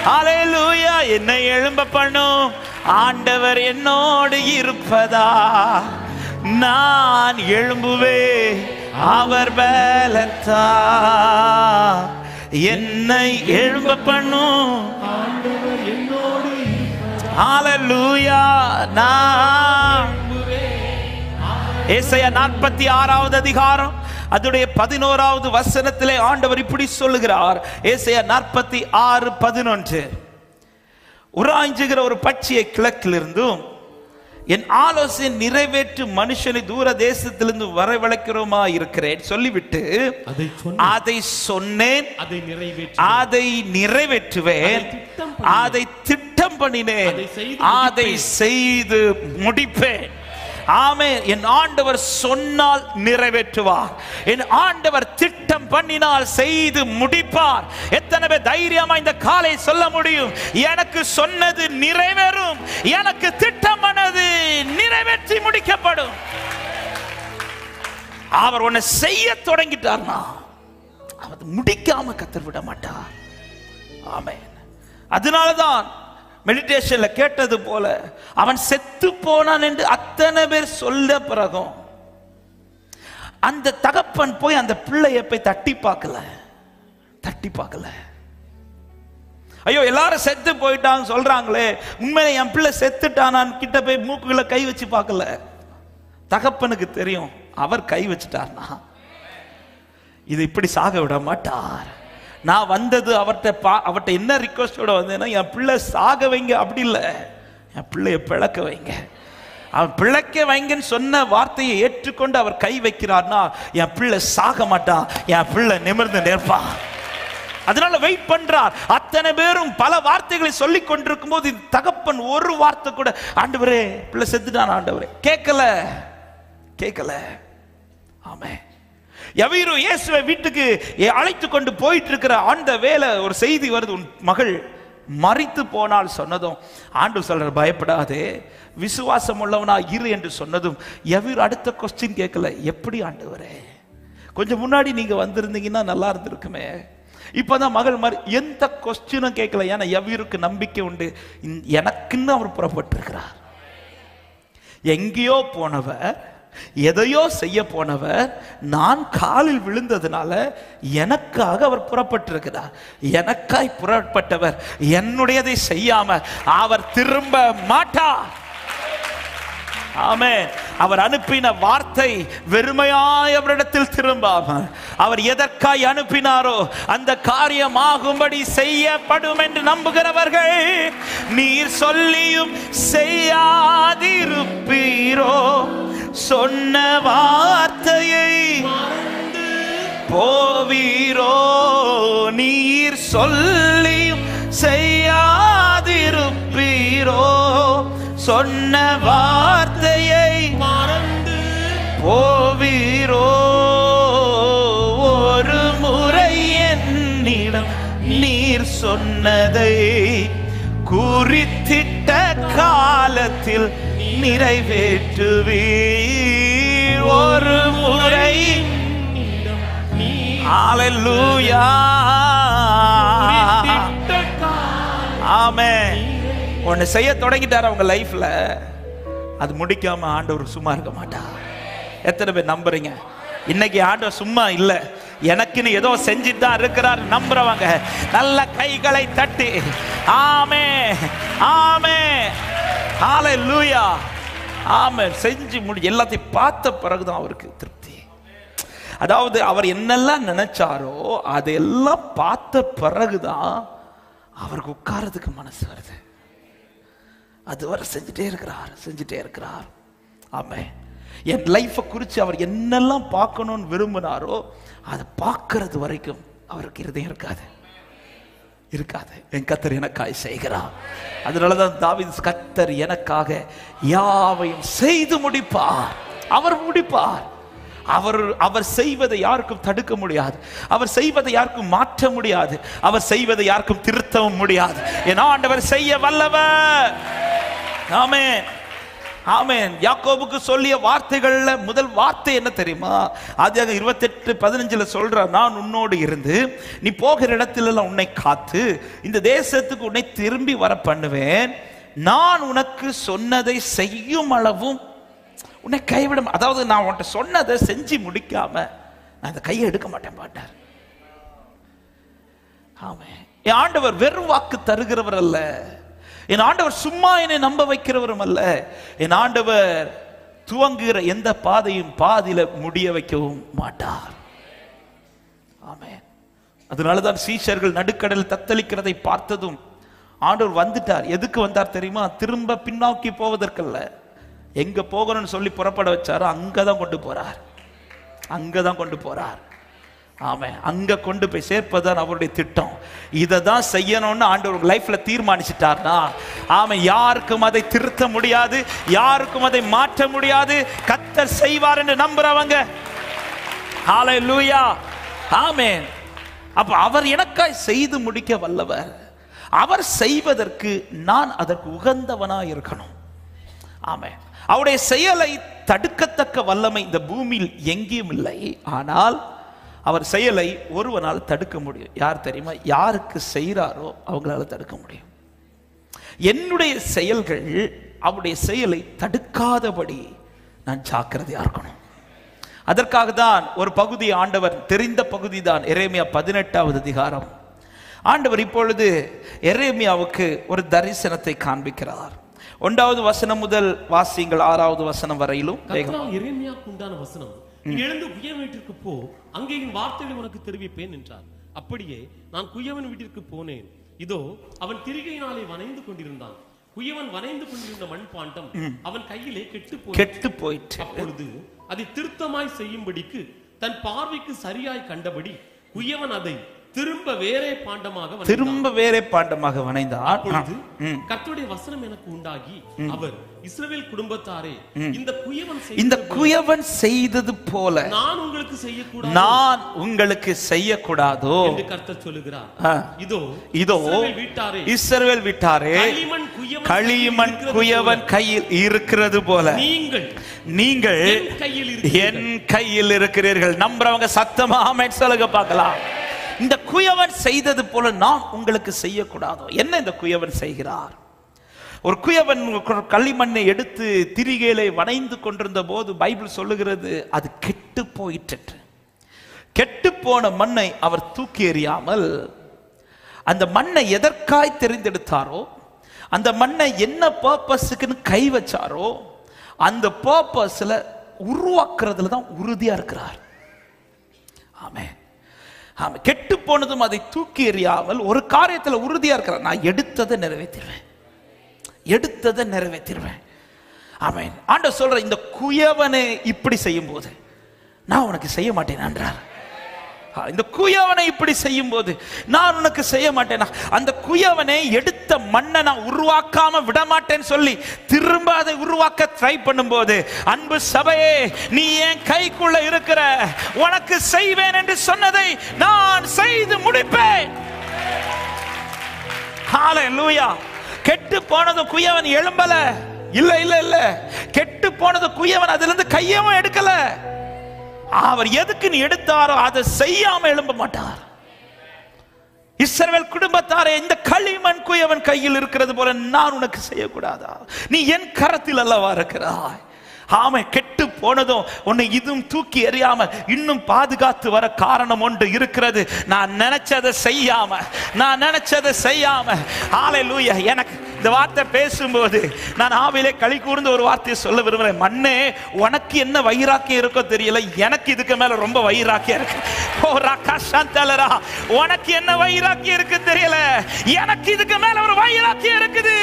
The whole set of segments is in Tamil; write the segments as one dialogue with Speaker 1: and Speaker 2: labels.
Speaker 1: ஹல்லேலூயா. என்னை எழும்ப பண்ணும் ஆண்டவர் என்னோடு இருப்பதா, நான் எழும்புவே அவர் பலத்தா. என்னை எழும்ப பண்ணும் ஆண்டவர் என்னோடு. ஹல்லேலூயா. நான் ஏசாயா 46வது அதிகாரம் அதுடைய 11வது வசனத்திலே ஆண்டவர் இப்படி சொல்லுகிறார். ஏசாயா 46:11. உராய்ஞ்சுகிற ஒரு பட்சியை கிழக்கிலிருந்தும் என் ஆலோசனை நிறைவேற்று மனுஷனை தூர தேசத்திலிருந்து வரவழைக்கிறோமா இருக்கிறேன் சொல்லிவிட்டு அதை சொன்னேன், அதை நிறைவேற்றுவேன், அதை திட்டம் பண்ணினேன், அதை செய்து முடிப்பேன். ஆமென். என் ஆண்டவர் சொன்னால் நிறைவேற்றுவார். என் ஆண்டவர் திட்டம் பண்ணினால் செய்து முடிப்பார். எத்தனை பேர் தைரியமா இந்த காலை சொல்ல முடியும்? எனக்கு சொன்னது நிறைவேறும், எனக்கு திட்டம் பண்ணது நிறைவேற்றி முடிக்கப்படும். அவர் உன்னை செய்ய தொடங்கிட்டார்னா அவர் முடிக்காம கத்தர் விட மாட்டார். ஆமென். அதனாலதான் மெடிடேஷன்ல கேட்டது போல அவன் செத்து போனான் என்று அத்தனை பேர் சொல்ல பிறகும் அந்த தகப்பன் போய் அந்த பிள்ளையை போய் தட்டி பார்க்கல. ஐயோ எல்லாரும் செத்து போயிட்டாங்க சொல்றாங்களே, உண்மையில என் பிள்ளை செத்துட்டானான்னு கிட்ட போய் மூக்குகளை கை வச்சு பார்க்கல. தகப்பனுக்கு தெரியும் அவர் கை வச்சுட்டார்னா இது இப்படி சாக விட மாட்டார். நான் வந்தது அவர்கிட்ட என்ன ரிக்வஸ்டோட வந்தேன்னா, என் பிள்ளை சாக வைங்க, அப்படி இல்லை, என் பிள்ளைய பிளக்க வைங்க. அவன் பிழைக்க வைங்கன்னு சொன்ன வார்த்தையை ஏற்றுக்கொண்டு அவர் கை வைக்கிறார்னா என் பிள்ளை சாக மாட்டான், என் பிள்ளை நிமிர்ந்து நிற்பான். அதனால வெயிட் பண்றார். அத்தனை பேரும் பல வார்த்தைகளை சொல்லிக் கொண்டிருக்கும் போது தகப்பன் ஒரு வார்த்தை கூட, ஆண்டவரே பிள்ளை செத்துட்டான் ஆண்டவரே, கேட்கல. ஆமே. யவீரு இயேசுவை வீட்டுக்கு அழைத்து கொண்டு போயிட்டு இருக்கிற அந்த வேலை ஒரு செய்தி வருது, உன் மகள் மரித்து போனால் சொன்னதும் ஆண்டவர் சொல்ற பயப்படாதே, விசுவாசம் உள்ளவனா இரு என்று சொன்னதும் யவீரு அடுத்த கொஸ்டின் கேட்கல, எப்படி ஆண்டவரே கொஞ்சம் முன்னாடி நீங்க வந்திருந்தீங்கன்னா நல்லா இருந்திருக்குமே. இப்பதான் மகள் மாதிரி எந்த கொஸ்டினும் கேட்கல. ஏன்னா யவீருக்கு நம்பிக்கை உண்டு, எனக்குன்னு அவர் புறப்பட்டிருக்கிறார். எங்கேயோ போனவர், எதையோ செய்ய போனவர், நான் காலில் விழுந்ததுனால எனக்காக அவர் புறப்பட்டிருக்கிறார். எனக்காய் புறப்பட்டவர் என்னுடையதை செய்யாம அவர் திரும்ப மாட்டார். ஆமென். அவர் அனுப்பின வார்த்தை வெறுமையாய் அவரிடத்தில் திரும்பாமல், அவர் எதற்காய் அனுப்பினாரோ அந்த காரியமாகும்படி செய்யப்படும் என்று நம்புகிறவர்கள், நீர் சொல்லியும் செய்யாதிருப்பீரோ, சொன்ன வார்த்தையை போவீரோ, நீர் சொல்லியும் செய்யாதிருப்பீரோ, சொன்ன வார்த்தையை மறந்து போவீரோ. ஒரு முறை என்னிடம் நீர் சொன்னதை குறித்திட்ட காலத்தில் நிறைவேற்றுவீர். ஒரு முறை ஹல்லேலூயா. ஆமென். ஒன்னு செய்ய தொடங்கிட்டார் அவங்க லைஃப்ல, அது முடிக்காம ஆண்டவர் சும்மா இருக்க மாட்டார். எத்தனை பேர் நம்புறீங்க? இன்னைக்கு ஆண்டவர் சும்மா இல்ல, எனக்குன்னு ஏதோ செஞ்சுட்டு தான் இருக்கிறார் நம்புறவங்க நல்ல கைகளை தட்டி ஆமென் ஆமென் ஹல்லேலூயா ஆமென் செஞ்சு முடி. எல்லாத்தையும் பார்த்த பிறகுதான் அவருக்கு திருப்தி. அதாவது அவர் என்னெல்லாம் நினைச்சாரோ அதெல்லாம் பார்த்த பிறகுதான் அவருக்கு உட்கார்றதுக்கு மனசு வருது. அதுவரை செஞ்சுட்டே இருக்கிறார். ஆமென். என் லைஃபை குறித்து அவர் என்னெல்லாம் பார்க்கணும்னு விரும்பினாரோ அதை பார்க்கறது வரைக்கும் அவருக்கு இருதயம் இருக்காது. என் கர்த்தர் எனக்காய் செய்கிறார். அதனாலதான் தாவீது, கர்த்தர் எனக்காக யாவையும் செய்து முடிப்பார். அவர் முடிப்பார். அவர் செய்வதை யாருக்கும் தடுக்க முடியாது. அவர் செய்வதை யாருக்கும் மாற்ற முடியாது. அவர் செய்வதை யாருக்கும் திருத்தவும் முடியாது. என் ஆண்டவர் செய்ய வல்லவர். ஆமென். ஆமென். யாக்கோபுக்கு சொல்லிய வார்த்தைகள்ல முதல் வார்த்தை என்ன தெரியுமா? ஆதியாகமம் 28:15 சொல்றார், நான் உன்னோடு இருந்து நீ போகிற இடத்திலெல்லாம் உன்னை காத்து இந்த தேசத்துக்கு உன்னை திரும்பி வர பண்ணுவேன், நான் உனக்கு சொன்னதை செய்யும் அளவும் உன்னை கைவிட. அதாவது நான் உன்கிட்ட சொன்னதை செஞ்சு முடிக்காம நான் அந்த கையை எடுக்க மாட்டேன் பாட்டார். ஆமென். என் ஆண்டவர் வெறும் வாக்கு தருகிறவர் அல்ல. என் ஆண்டவர் சும்மா என்னை நம்ப வைக்கிறவரும் அல்ல. என் ஆண்டவர் துவங்குகிற எந்த பாதையும் பாதியில முடிய வைக்கவும் மாட்டார். ஆமென். அதனாலதான் சீஷர்கள் நடுக்கடல் தத்தளிக்கிறதை பார்த்ததும் ஆண்டவர் வந்துட்டார். எதுக்கு வந்தார் தெரியுமா? திரும்ப பின்னோக்கி போவதற்கல்ல, எங்க போகணும்னு சொல்லி புறப்பட வச்சாரோ அங்கதான் கொண்டு போறார். அங்கதான் கொண்டு போறார். ஆமென். அங்க கொண்டு போய் சேர்ப்பதான் அவருடைய திட்டம். இதை தான் செய்யணும்னு ஆண்டவர் லைஃப்ல தீர்மானிச்சிட்டார்னா, ஆமென், யாருக்கும் அதை திருத்த முடியாது, யாருக்கும் அதை மாற்ற முடியாது. கர்த்தர் செய்வார் என்று நம்புறவங்க ஹல்லேலூயா. ஆமென். அப்ப அவர் எனக்காய் செய்து முடிக்க வல்லவர். அவர் செய்வதற்கு நான் அதற்கு உகந்தவனாய் இருக்கணும். ஆமென். அவருடைய செயலை தடுக்கத்தக்க வல்லமை இந்த பூமியில் எங்கேயும் இல்லை. ஆனால் அவர் செயலை ஒருவனால் தடுக்க முடியும். யார் தெரியுமா? யாருக்கு செய்கிறாரோ அவங்களால தடுக்க முடியும். என்னுடைய செயல்கள் அவருடைய செயலை தடுக்காதபடி நான் ஜாக்கிரதையா இருக்கணும். அதற்காக தான் ஒரு பகுதி ஆண்டவர், தெரிந்த பகுதி தான் எரேமியா 18வது அதிகாரம். ஆண்டவர் இப்பொழுது எரேமியாவுக்கு ஒரு தரிசனத்தை காண்பிக்கிறார். 1வது வசனம் முதல் வாசியுங்கள், 6வது வசனம் வரையிலும்.
Speaker 2: எரேமியாவுக்கு உண்டான வசனம், எழுந்து குயவன் வீட்டிற்கு போ, அங்கே என் வார்த்தைகளை உனக்கு தெரிவிப்பேன் என்றார். அப்படியே நான் குயவன் வீட்டிற்கு போனேன். இதோ அவன் திரிகையினாலே வனைந்து கொண்டிருந்தான். குயவன் வனைந்து கொண்டிருந்த மண்பாண்டம் அவன் கையிலே கெட்டு போயிற்று. அப்பொழுது அதை திருத்தமாய் செய்யும்படிக்கு தன் பார்வைக்கு சரியாய் கண்டபடி குயவன் அதை திரும்ப வேறே பாண்டமாக வனைந்தார். கர்த்தருடைய வசனம் எனக்கு உண்டாகி, அவர் இஸ்ரவேல் குடும்பத்தாரே, இந்த குயவன் செய்தது போல நான் உங்களுக்கு செய்யக்கூடாதோ என்று கர்த்தர் சொல்லுகிறார். இதோ இஸ்ரவேல் வீட்டாரே, களிமண் குயவன் கையில் இருக்கிறது போல நீங்கள் என் கையில் இருக்கிறீர்கள். நம்புறவங்க சத்தமா ஆமென் சொல்லுங்க பார்க்கலாம். இந்த குயவன் செய்தது போல நான் உங்களுக்கு செய்யக்கூடாதோ? என்ன இந்த குயவன் செய்கிறார்? ஒரு குயவன் களிமண்ணை எடுத்து திரிகையிலே வனைந்து கொண்டிருந்த போது பைபிள் சொல்லுகிறது, அது கெட்டு போயிற்று. கெட்டு போன மண்ணை அவர் தூக்கி எறியாமல், அந்த மண்ணை எதற்காய் தெரிந்தெடுத்தாரோ, அந்த மண்ணை என்ன பர்பஸுக்குன்னு கை வச்சாரோ, அந்த பர்பஸ்ல உருவாக்குறதுல தான் உறுதியா இருக்கிறார். ஆமென். கெட்டு போனதும் அதை தூக்கி எறியாமல் ஒரு காரியத்தில் உறுதியா இருக்கிறார். நான் எடுத்ததை நிறைவேற்றிடுவேன். ஆமென். ஆண்டவர் சொல்ற, இந்த குயவனை இப்படி செய்யும் போது நான் உனக்கு செய்ய மாட்டேன் என்றார். இந்த குயவனை இப்படி செய்யும் போது நான் உனக்கு செய்ய மாட்டேனா? அந்த குயவனை எடுத்த மண்ணை நான் உருவாக்காம விட மாட்டேன்னு சொல்லி திரும்ப அதை உருவாக்க ட்ரை பண்ணும் போது, அன்பு சபையே, நீ என் கைக்குள்ள இருக்கிற, உனக்கு செய்வேன் என்று சொன்னதை நான் செய்து முடிப்பேன். ஹல்லேலூயா. கெட்டு போனது குயவன் எழும்பல. இல்ல கெட்டு போனது குயவன் அதிலிருந்து கையவும் எடுக்கல. அவர் எதுக்கு நீ எடுத்தாரோ அதை செய்யாம எழும்ப மாட்டார். இஸ்ரவேல் குடும்பத்தாரே, இந்த களிமண் குயவன் கையில் இருக்கிறது போல நான் உனக்கு செய்யக்கூடாதா? நீ என் கரத்தில் அல்லவா இருக்கிறாய். ஆமை. கெட்டு போனதும் உன்னை இதுவும் தூக்கி எறியாம இன்னும் பாதுகாத்து வர காரணம் ஒன்று இருக்கிறது. நான் நினைச்சதை செய்யாம ஹல்லேலூயா. எனக்கு இந்த வார்த்தை பேசும்போது நான் ஆவிலே களி கூர்ந்து ஒரு வார்த்தையை சொல்ல விரும்புறேன். மண்ணே, உனக்கு என்ன வைராக்கியம் இருக்கோ தெரியல, எனக்கு இதுக்கு மேல ரொம்ப வைராக்கியம் இருக்கு. உனக்கு என்ன வைராக்கியம் இருக்கு தெரியல, எனக்கு இதுக்கு மேல ஒரு வைராக்கியம் இருக்குது.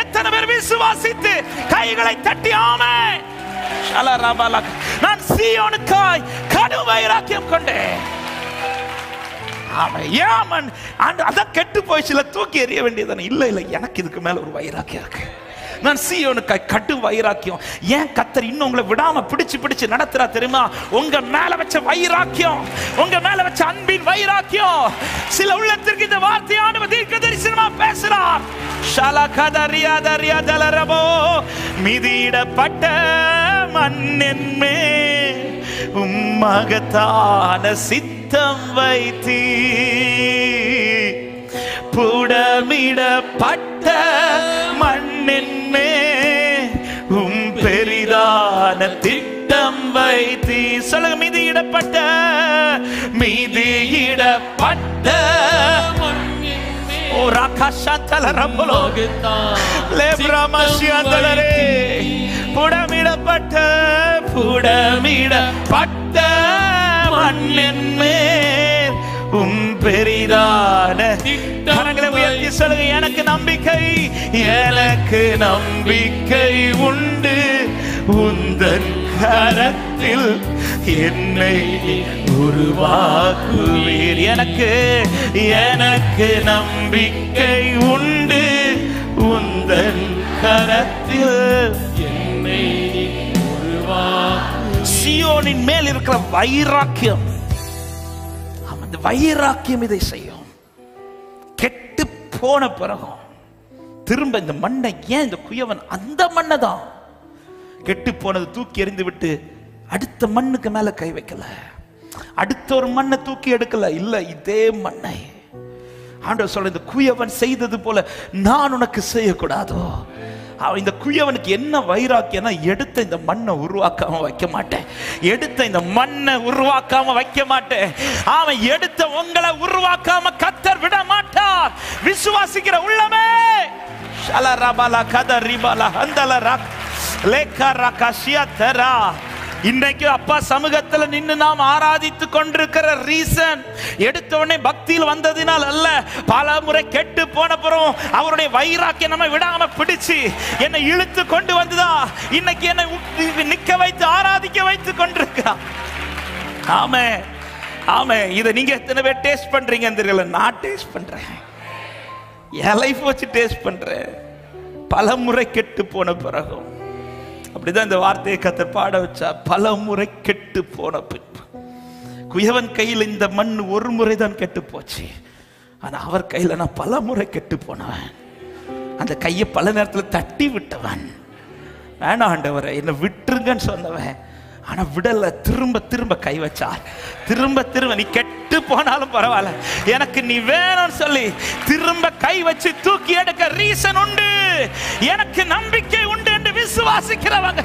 Speaker 2: எத்தனை பேர் விசுவாசித்து கைகளை தட்டி ஆமென். நான் சீயோனுக்காய் கடும் வைராக்கியம் கொண்டேன். அதான் கெட்டு போயிடுச்சுல, தூக்கி எறிய வேண்டியதானே? இல்ல எனக்கு இதுக்கு மேல ஒரு வைராக்கியம் இருக்கு. நான் சீயோனுக்காய் கடும் வைராக்கியம். ஏன் கர்த்தர் இன்னும் உங்களை விடாம பிடிச்சு நடத்துறா தெரியுமா? உங்க மேல வச்ச வைராக்கியம், உங்க மேல வச்ச அன்பின் வைராக்கியம். சில உள்ளத்திற்கு இந்த வார்த்தையான தீர்க்க தரிசனமா பேசுறார்.
Speaker 1: மிதியிடப்பட்ட மண்ணென்மே மகத்தான சித்தம் வைத்தீ, புடமிடப்பட்ட மண்ணென்மே பெரிதான திட்டம் வைத்தீ. சொல்லுங்க, மிதியிடப்பட்ட ஓ ராகாஷாந்தல ரப்பலோ லேப்ராமசியாந்தலரே, புடமிடப்பட்ட மண்ணென்மே பெரிதான கரங்களை உயர்த்தி சொல்லுங்க, எனக்கு நம்பிக்கை உண்டு, உந்தன் கரத்தில் என்னை உருவாக்குவீர். எனக்கு நம்பிக்கை உண்டு, உந்தன் கரத்தில் என்னை உருவாக்குவீர். சீயோனின் மேல் இருக்கிற வைராக்கியம், அந்த வைராக்கியம் இதை செய்யும். கெட்டு போன பிறகும் திரும்ப இந்த மண்ணை, ஏன் இந்த குயவன் அந்த மண்ணை தான் கெட்டு போனது தூக்கி எறிந்து விட்டு அடுத்த மண்ணுக்கு மேல கை வைக்கல, அடுத்த ஒரு மண்ணை தூக்கி எடுக்கல, இல்ல இதே மண்ணை ஆண்டவர் சொல்ற, இந்த குயவன் செய்தது போல நான் உனக்கு செய்யக்கூடாதோ? அவன் இந்த குயவனுக்கு என்ன வைராக்கியம்னா, எடுத்த இந்த மண்ணை உருவாக்காம வைக்க மாட்டேன், எடுத்த இந்த மண்ணை உருவாக்காம வைக்க மாட்டேன். அவன் எடுத்த உங்களை உருவாக்காம கர்த்தர் விட மாட்டார். விசுவாசிக்கிற உள்ளமே ஷலரபல கதரிபல ஹந்தலர லேக்கரகஷியதரா. இன்றைக்கு அப்பா சமூகத்தில் நின்று நாம் ஆராதித்து கொண்டிருக்கிற ரீசன், எடுத்த உடனே பக்தியில் வந்ததினால் அல்ல, பல முறை கெட்டு போன பிறகும் அவருடைய வைராக்கியம் நம்ம விடாம பிடிச்சு என்னை இழுத்து கொண்டு வந்துதா இன்னைக்கு என்னை நிக்க வைத்து ஆராதிக்க வைத்து கொண்டிருக்கா. ஆமே ஆமே. இதை நீங்க எத்தனை பேர் டேஸ்ட் பண்றீங்க தெரியல, நான் டேஸ்ட் பண்றேன், என் லைஃப் வச்சு டேஸ்ட் பண்றேன். பல முறை கெட்டு போன பிறகும் அப்படிதான் இந்த வார்த்தையை கர்த்தர் பாட வச்சா. பல முறை கெட்டு போன பின்பு, குயவன் கையில் இந்த மண் ஒரு முறை தான் கெட்டு போச்சு, ஆனா அவர் கையில நான் பல முறை கெட்டு போனவன். அந்த கையை பல நேரத்தில் தட்டி விட்டவன். வேணாம் ஆண்டவரை என்னை விட்டுருங்கன்னு சொன்னவன், ஆனா விடல, திரும்ப திரும்ப கை வச்சார். திரும்ப நீ கெட்டு போனாலும் பரவாயில்ல, எனக்கு நீ வேணும்னு சொல்லி திரும்ப கை வச்சு தூக்கி எடுக்க ரீசன் உண்டு. எனக்கு நம்பிக்கை உண்டு என்று விசுவாசிக்கிறவங்க